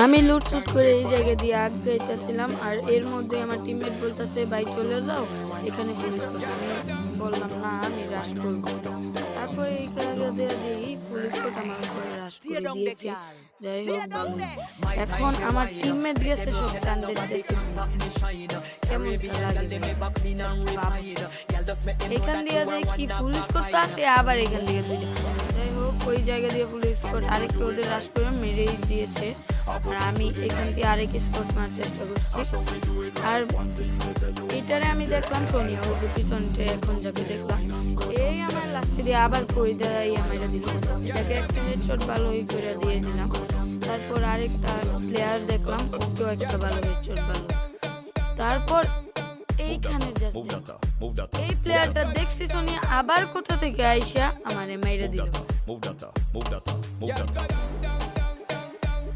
আমি লুটসুট করে এই জায়গা দিয়ে আগাইতেছিলাম, আর এর মধ্যে আমার টিমমেট বলতেছে ভাই চলে যাও, এখানে ফিনিশ করো। আমি বললাম না, আমি রাশ করবো। তারপরে এই জায়গা দিয়ে দিই পুলিশ কোট আমার উপরে রাশ করে দিয়েছে। যাই হোক ভালো। এখন আমার টিমমেট গেছে সব চান্দের দেশে। কেমন লাগে এখান দিয়ে যাই কি পুলিশ কোট তো আসে, আবার এখান দিয়ে দুইটা। যাই হোক ওই জায়গা দিয়ে পুলিশ কোট আরেকটু ওদের রাশ করে মেরেই দিয়েছে, আর আমি এখান থেকে আরেক স্পট মারার চেষ্টা করছি। আর এটারে আমি দেখলাম সোনিয়া ওর পিছনটা, এখন যাকে দেখলাম এই আমার লাস্টে দিয়ে আবার কই দেয় আমার দিল, এটাকে একটা হেডশট ভালোই করে দিয়ে দিলাম। তারপর আরেকটা প্লেয়ার দেখলাম, ওকেও একটা ভালো হেডশট ভালো। তারপর এইখানে এই প্লেয়ারটা দেখছি সোনিয়া আবার কোথা থেকে আইসা আমারে মাইরা দিল।